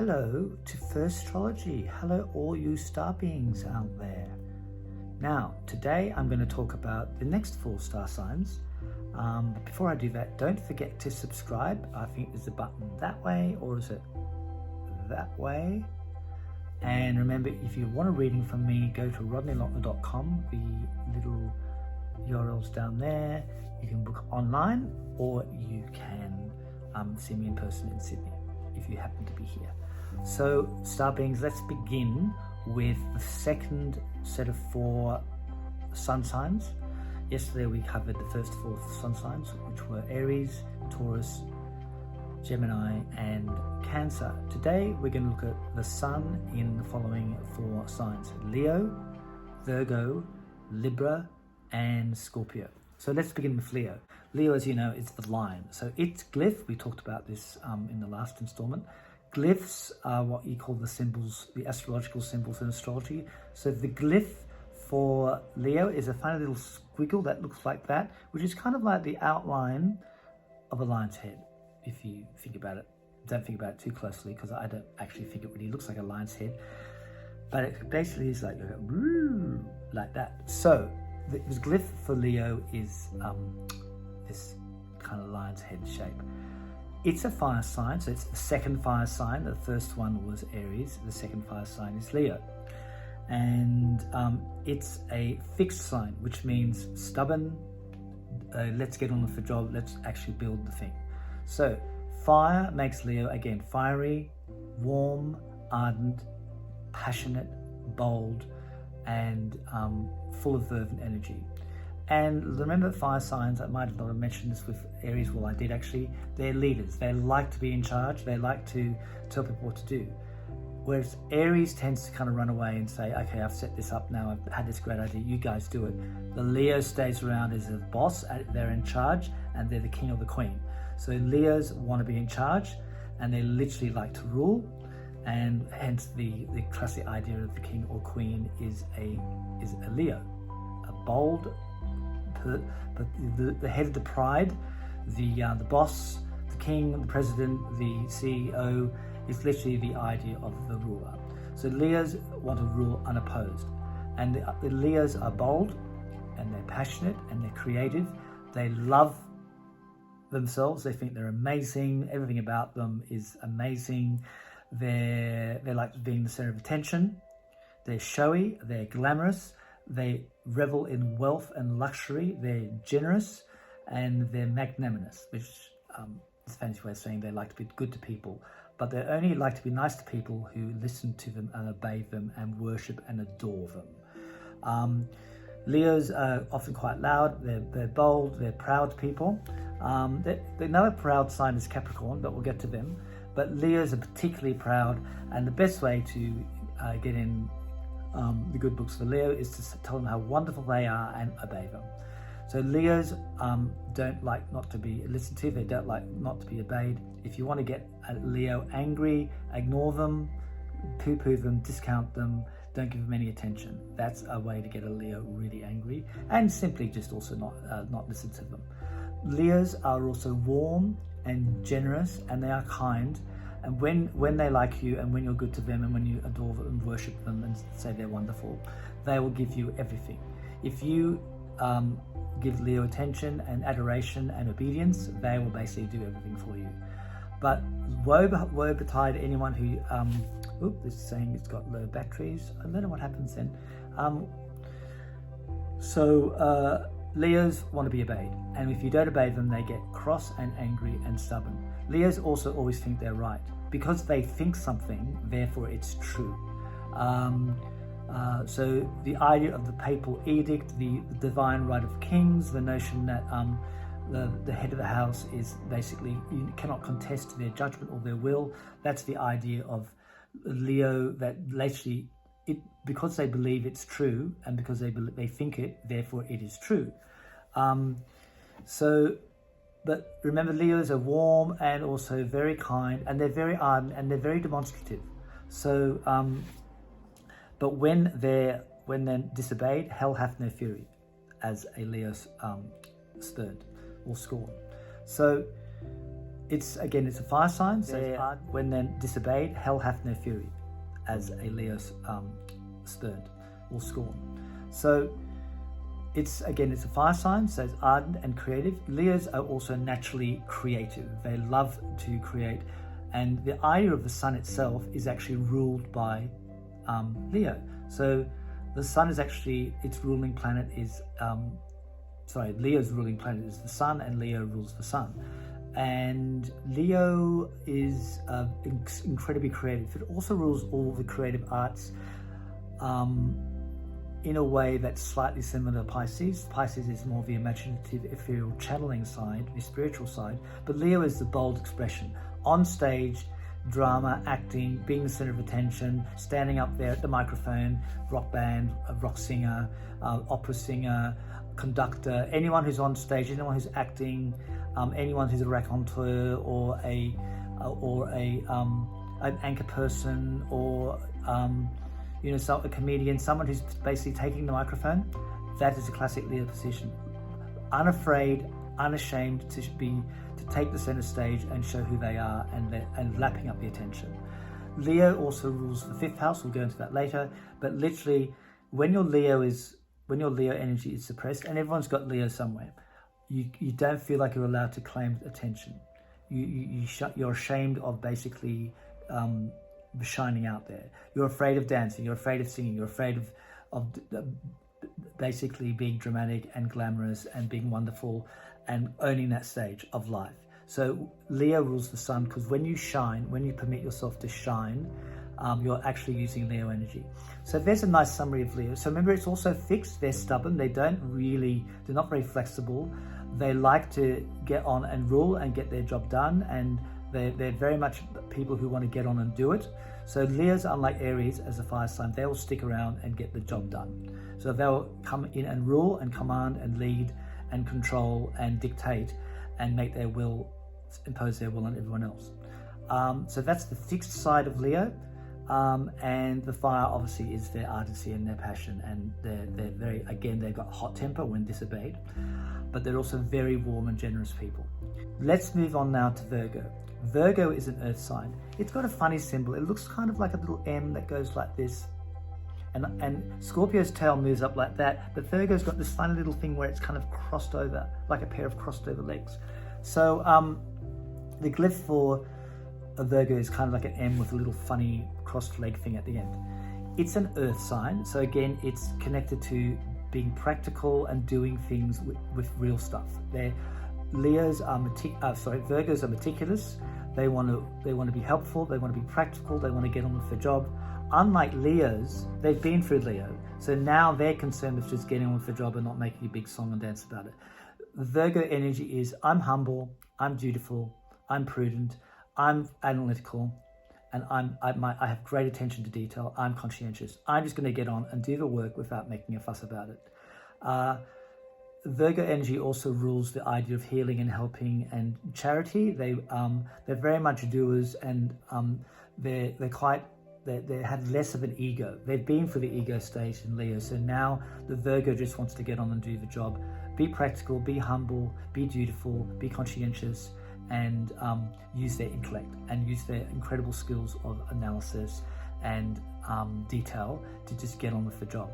hello to FurStrology. Hello all you star beings out there. Now, today I'm going to talk about the next 4 star signs. But before I do that, don't forget to subscribe. I think there's a button that way, or is it that way? And remember, if you want a reading from me, go to rodneylochner.com. The little URL's down there. You can book online, or you can see me in person in Sydney if you happen to be here. So, star beings, let's begin with the second set of 4 sun signs. Yesterday we covered the first 4 sun signs, which were Aries, Taurus, Gemini and Cancer. Today we're going to look at the sun in the following 4 signs: Leo, Virgo, Libra and Scorpio. So let's begin with Leo. Leo, as you know, is the lion. So its glyph, we talked about this in the last installment. Glyphs are what you call the symbols, the astrological symbols in astrology. So the glyph for Leo is a funny little squiggle that looks like that, which is kind of like the outline of a lion's head, if you think about it. Don't think about it too closely, because I don't actually think it really looks like a lion's head. But it basically is like that. So the glyph for Leo is this kind of lion's head shape. It's a fire sign, so it's the second fire sign. The first one was Aries, the second fire sign is Leo. And it's a fixed sign, which means stubborn, let's get on with the job, let's actually build the thing. So fire makes Leo, again, fiery, warm, ardent, passionate, bold, and full of fervent energy. And remember, fire signs, I might not have mentioned this with Aries, well I did actually, they're leaders. They like to be in charge, they like to tell people what to do. Whereas Aries tends to kind of run away and say, okay, I've set this up now, I've had this great idea, you guys do it. The Leo stays around as a boss, they're in charge, and they're the king or the queen. So Leos want to be in charge, and they literally like to rule, and hence the classic idea of the king or queen is a Leo, a bold, but the head of the pride, the boss, the king, the president, the CEO, is literally the idea of the ruler. So Leos want to rule unopposed, and the Leos are bold, and they're passionate, and they're creative. They love themselves. They think they're amazing. Everything about them is amazing. They like being the center of attention. They're showy. They're glamorous. They revel in wealth and luxury. They're generous, and they're magnanimous, which is a fancy way of saying they like to be good to people. But they only like to be nice to people who listen to them and obey them and worship and adore them. Leos are often quite loud. They're bold. They're proud people. Another proud sign is Capricorn, but we'll get to them. But Leos are particularly proud, and the best way to get in the good books for Leo is to tell them how wonderful they are and obey them. So Leos don't like not to be listened to. They don't like not to be obeyed. If you want to get a Leo angry, ignore them, poo-poo them, discount them, don't give them any attention. That's a way to get a Leo really angry, and simply just also not listen to them. Leos are also warm and generous, and they are kind. And when they like you, and when you're good to them, and when you adore them and worship them and say they're wonderful, they will give you everything. If you give Leo attention and adoration and obedience, they will basically do everything for you. But woe betide anyone who, this is saying it's got low batteries. I don't know what happens then. Leos want to be obeyed, and if you don't obey them, they get cross and angry and stubborn. Leos also always think they're right. Because they think something, therefore it's true. So the idea of the papal edict, the divine right of kings, the notion that the head of the house is basically, you cannot contest their judgment or their will. That's the idea of Leo, that literally, because they believe it's true, and because they think it, therefore it is true. But remember, Leos are warm and also very kind, and they're very ardent, and they're very demonstrative. So, but when they're disobeyed, hell hath no fury, as a Leo spurned or scorned. So it's a fire sign. So when then disobeyed, hell hath no fury, as a Leo spurned or scorn. So it's a fire sign, so it's ardent and creative. Leos are also naturally creative. They love to create, and the idea of the sun itself is actually ruled by Leo. So the sun is actually, its ruling planet is Leo's ruling planet is the sun, and Leo rules the sun. And Leo is incredibly creative. It also rules all the creative arts in a way that's slightly similar to Pisces. Pisces is more the imaginative, ethereal, channeling side, the spiritual side, but Leo is the bold expression. On stage, drama, acting, being the center of attention, standing up there at the microphone, rock band, a rock singer, opera singer, conductor, anyone who's on stage, anyone who's acting, anyone who's a raconteur or an anchor person, or a comedian, someone who's basically taking the microphone. That is a classic Leo position. Unafraid, unashamed to take the center stage and show who they are, and lapping up the attention. Leo also rules the 5th house. We'll go into that later. But literally, when your Leo energy is suppressed, and everyone's got Leo somewhere, you don't feel like you're allowed to claim attention. You're ashamed of basically shining out there. You're afraid of dancing. You're afraid of singing. You're afraid of basically being dramatic and glamorous and being wonderful and owning that stage of life. So Leo rules the sun, because when you shine, when you permit yourself to shine, you're actually using Leo energy. So there's a nice summary of Leo. So remember, it's also fixed. They're stubborn. They're not very flexible. They like to get on and rule and get their job done, and they're very much people who want to get on and do it. So Leos, unlike Aries as a fire sign, they will stick around and get the job done. So they'll come in and rule and command and lead and control and dictate and make their will, impose their will on everyone else. So that's the fixed side of Leo. And the fire obviously is their ardency and their passion, and they've got hot temper when disobeyed, but they're also very warm and generous people. Let's move on now to Virgo. Virgo is an earth sign. It's got a funny symbol. It looks kind of like a little M that goes like this, and Scorpio's tail moves up like that, but Virgo's got this funny little thing where it's kind of crossed over, like a pair of crossed over legs. So the glyph for a Virgo is kind of like an M with a little funny crossed leg thing at the end. It's an earth sign, so again, it's connected to being practical and doing things with real stuff. Virgos are meticulous. They want to be helpful. They want to be practical. They want to get on with the job. Unlike Leos, they've been through Leo, so now they're concerned with just getting on with the job and not making a big song and dance about it. Virgo energy is, I'm humble, I'm dutiful, I'm prudent, I'm analytical, and I have great attention to detail. I'm conscientious. I'm just going to get on and do the work without making a fuss about it. Virgo energy also rules the idea of healing and helping and charity. They're very much doers, and they have less of an ego. They've been through the ego stage in Leo, so now the Virgo just wants to get on and do the job. Be practical, be humble, be dutiful, be conscientious, and use their intellect and use their incredible skills of analysis and detail to just get on with the job.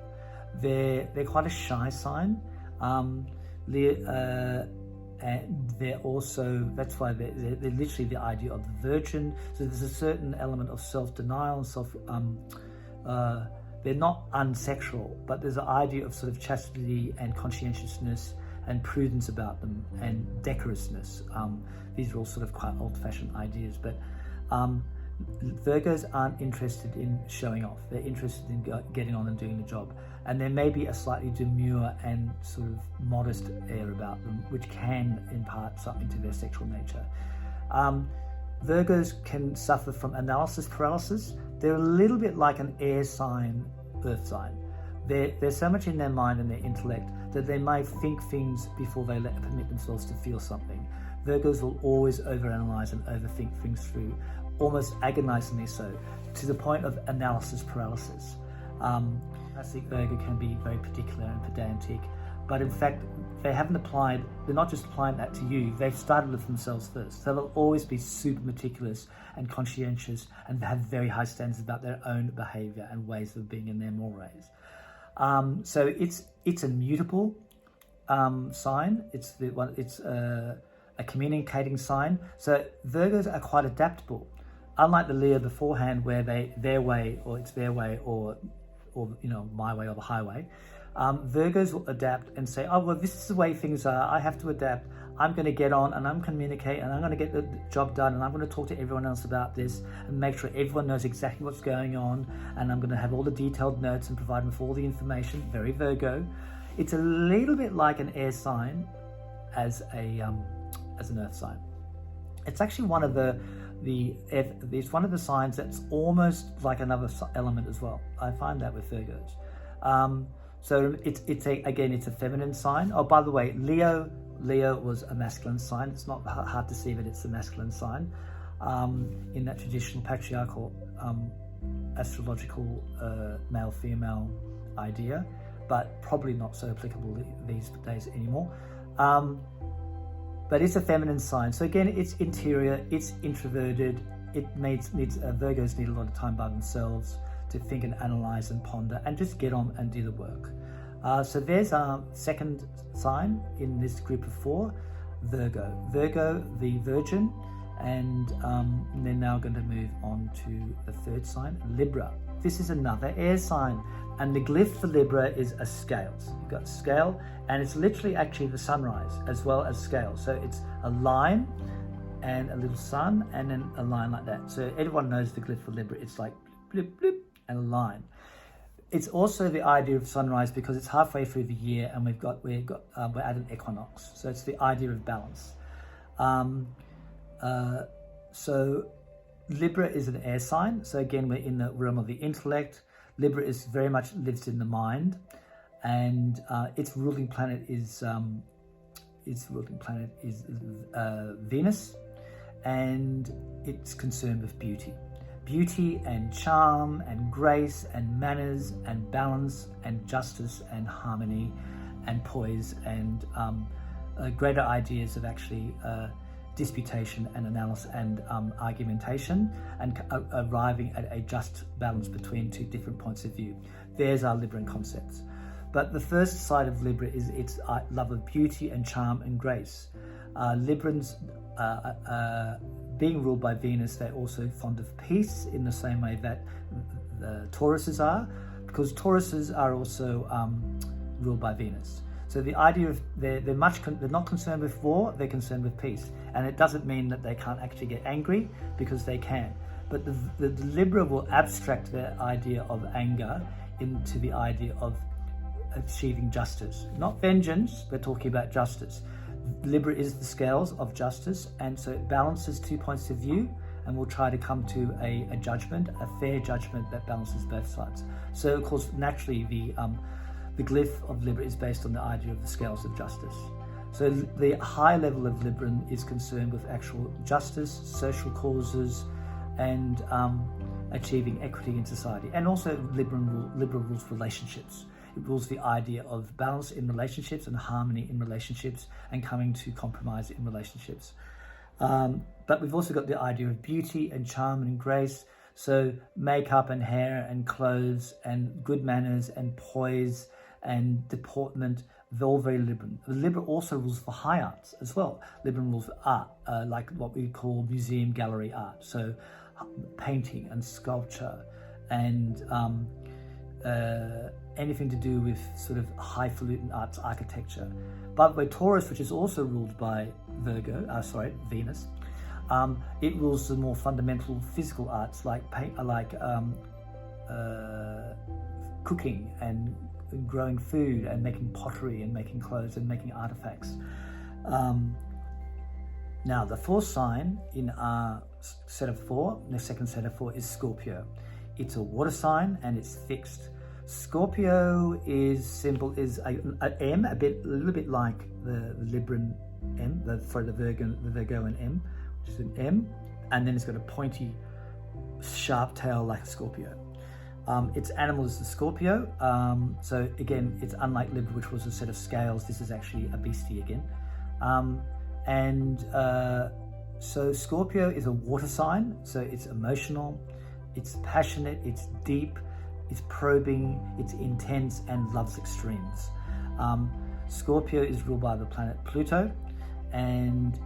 They're quite a shy sign. And they're also, that's why they're literally the idea of the virgin. So there's a certain element of self-denial and they're not unsexual, but there's an idea of sort of chastity and conscientiousness and prudence about them, and decorousness. These are all sort of quite old-fashioned ideas, but Virgos aren't interested in showing off. They're interested in getting on and doing the job. And there may be a slightly demure and sort of modest air about them, which can impart something to their sexual nature. Virgos can suffer from analysis paralysis. They're a little bit like an air sign, earth sign. They're so much in their mind and their intellect that they may think things before they permit themselves to feel something. Virgos will always overanalyze and overthink things through, almost agonizingly so, to the point of analysis paralysis. Classic Virgo can be very particular and pedantic, but in fact, they're not just applying that to you, they've started with themselves first. So they'll always be super meticulous and conscientious and have very high standards about their own behavior and ways of being in their mores. So it's a mutable sign. It's a communicating sign. So Virgos are quite adaptable. Unlike the Leo beforehand, where their way, or it's their way, or my way or the highway. Virgos will adapt and say, oh, well, this is the way things are. I have to adapt. I'm going to get on and I'm communicate and I'm going to get the job done and I'm going to talk to everyone else about this and make sure everyone knows exactly what's going on, and I'm going to have all the detailed notes and provide them with all the information. Very Virgo. It's a little bit like an air sign as an earth sign. It's actually one of it's one of the signs that's almost like another element as well. I find that with Virgos. So it's a feminine sign. Oh, by the way, Leo was a masculine sign. It's not hard to see that it's a masculine sign in that traditional patriarchal astrological male-female idea, but probably not so applicable these days anymore. But it's a feminine sign. So again, it's interior, it's introverted. Virgos need a lot of time by themselves to think and analyze and ponder and just get on and do the work. So there's our second sign in this group of 4, Virgo. Virgo, the Virgin, and they're now going to move on to the third sign, Libra. This is another air sign, and the glyph for Libra is a scale. So you've got scale, and it's literally actually the sunrise as well as scale. So it's a line and a little sun, and then a line like that. So everyone knows the glyph for Libra. It's like blip, blip, and a line. It's also the idea of sunrise because it's halfway through the year and we're at an equinox. So it's the idea of balance. So Libra is an air sign. So again, we're in the realm of the intellect. Libra is very much lives in the mind, and its ruling planet is Venus, and it's concerned with beauty and charm and grace and manners and balance and justice and harmony and poise and greater ideas of actually disputation and analysis and argumentation, and arriving at a just balance between two different points of view. There's our Libran concepts. But the first side of Libra is its love of beauty and charm and grace. Librans, being ruled by Venus, they're also fond of peace in the same way that Tauruses are, because Tauruses are also ruled by Venus. So the idea of they're not concerned with war, they're concerned with peace. And it doesn't mean that they can't actually get angry, because they can. But the Libra will abstract their idea of anger into the idea of achieving justice. Not vengeance, we're talking about justice. Libra is the scales of justice, and so it balances two points of view, and will try to come to a judgment, a fair judgment that balances both sides. So of course, naturally, the glyph of Libra is based on the idea of the scales of justice. So the high level of Libran is concerned with actual justice, social causes, and achieving equity in society. And also Libra rules relationships. It rules the idea of balance in relationships and harmony in relationships and coming to compromise in relationships. But we've also got the idea of beauty and charm and grace. So makeup and hair and clothes and good manners and poise and deportment, they're all very Libran. Libra also rules for high arts as well. Libran rules for art, like what we call museum gallery art. So painting and sculpture and anything to do with sort of highfalutin arts, architecture. But by Taurus, which is also ruled by Venus, it rules the more fundamental physical arts like cooking and growing food and making pottery and making clothes and making artifacts. Now, the fourth sign in our set of 4, the second set of 4, is Scorpio. It's a water sign and it's fixed. Scorpio symbol is an M, a little bit like the Libran M, the Virgoan M, which is an M, and then it's got a pointy, sharp tail like a Scorpio. Its animal is the Scorpio. So again, it's unlike Libra, which was a set of scales. This is actually a beastie again. So Scorpio is a water sign. So it's emotional, it's passionate, it's deep, it's probing, it's intense, and loves extremes. Scorpio is ruled by the planet Pluto, and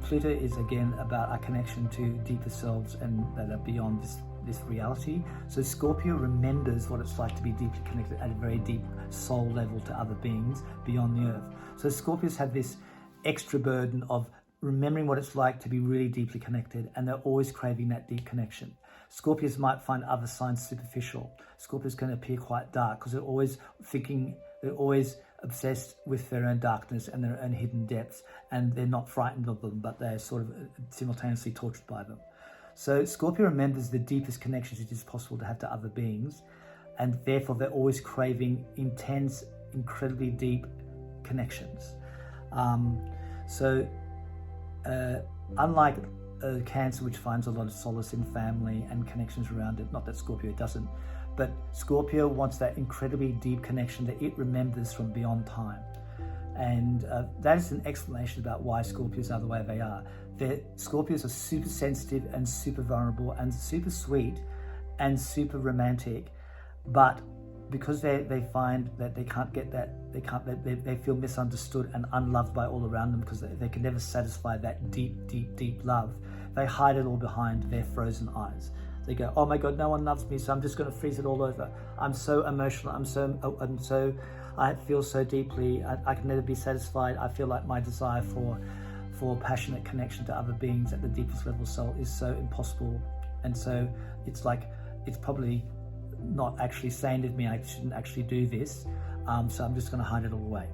Pluto is again about our connection to deeper selves and that are beyond this reality. So Scorpio remembers what it's like to be deeply connected at a very deep soul level to other beings beyond the earth. So Scorpios have this extra burden of remembering what it's like to be really deeply connected, and they're always craving that deep connection. Scorpios might find other signs superficial. Scorpios can appear quite dark because they're always obsessed with their own darkness and their own hidden depths, and they're not frightened of them, but they're sort of simultaneously tortured by them. So Scorpio remembers the deepest connections it is possible to have to other beings, and therefore they're always craving intense, incredibly deep connections. Unlike Cancer, which finds a lot of solace in family and connections around it, not that Scorpio doesn't, but Scorpio wants that incredibly deep connection that it remembers from beyond time. And that is an explanation about why Scorpios are the way they are. Scorpios are super sensitive and super vulnerable and super sweet and super romantic, but because they find that they can't get that, they feel misunderstood and unloved by all around them because they can never satisfy that deep love. They hide it all behind their frozen eyes. They go, oh my God, no one loves me, so I'm just going to freeze it all over. I'm so emotional. I feel so deeply. I can never be satisfied. I feel like my desire for passionate connection to other beings at the deepest level of soul is so impossible. And so it's like, it's probably not actually sane of me. I shouldn't actually do this. So I'm just going to hide it all away.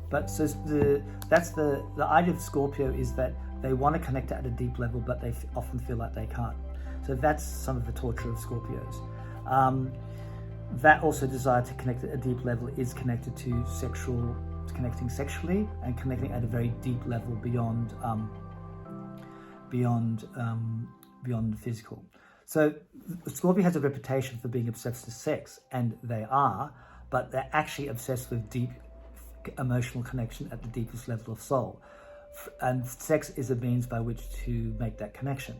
But so that's the idea of Scorpio, is that they want to connect at a deep level, but they often feel like they can't. So that's some of the torture of Scorpios. That also desire to connect at a deep level is connected to connecting sexually and connecting at a very deep level beyond the physical. So Scorpio has a reputation for being obsessed with sex, and they are, but they're actually obsessed with deep emotional connection at the deepest level of soul. And sex is a means by which to make that connection.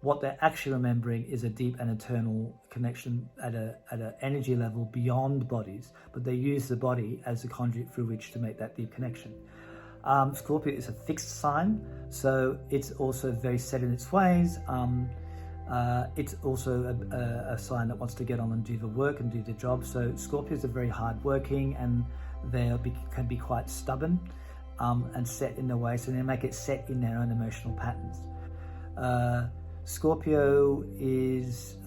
What they're actually remembering is a deep and eternal connection at an energy level beyond bodies, but they use the body as a conduit through which to make that deep connection. Scorpio is a fixed sign, so it's also very set in its ways. It's also a sign that wants to get on and do the work and do the job. So Scorpios are very hardworking, and they can be quite stubborn and set in their way, so they make it set in their own emotional patterns. Scorpio is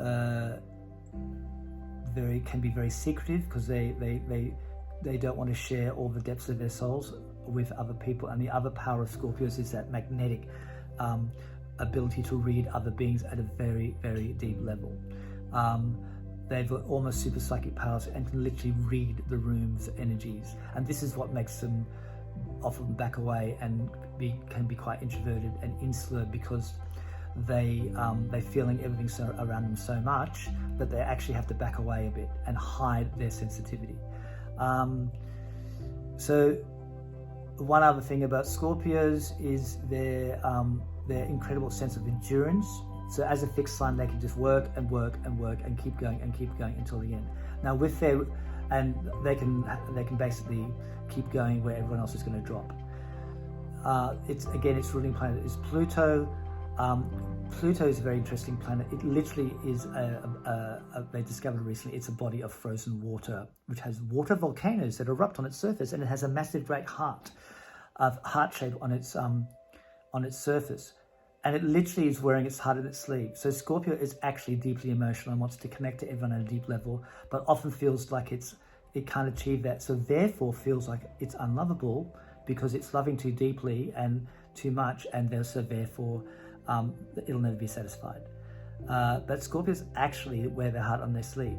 can be very secretive because they don't want to share all the depths of their souls with other people. And the other power of Scorpios is that magnetic ability to read other beings at a very, very deep level. They've got almost super psychic powers and can literally read the room's energies. And this is what makes them often back away and can be quite introverted and insular, because they're feeling everything around them so much that they actually have to back away a bit and hide their sensitivity. So one other thing about Scorpios is their incredible sense of endurance. So as a fixed sign, they can just work and work and work and keep going until the end. Now they can basically keep going where everyone else is going to drop. Its ruling planet is Pluto. Pluto is a very interesting planet. It literally is they discovered recently, it's a body of frozen water, which has water volcanoes that erupt on its surface, and it has a massive great heart shape on its surface. And it literally is wearing its heart in its sleeve. So Scorpio is actually deeply emotional and wants to connect to everyone at a deep level, but often feels like it can't achieve that. So therefore feels like it's unlovable because it's loving too deeply and too much, and therefore it'll never be satisfied. But Scorpios actually wear their heart on their sleeve,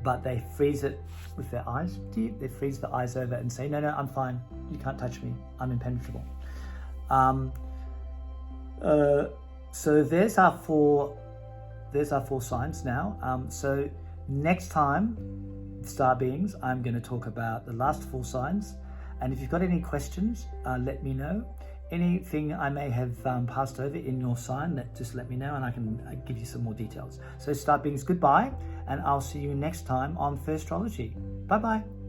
but they freeze it with their eyes. They freeze the eyes over and say, no, I'm fine. You can't touch me. I'm impenetrable. So there's our four signs now. So Next time, star beings, I'm going to talk about the last 4 signs. And if you've got any questions, let me know. Anything I may have passed over in your sign, just let me know and I can give you some more details. So star beings, goodbye, and I'll see you next time on FurStrology. Bye-bye.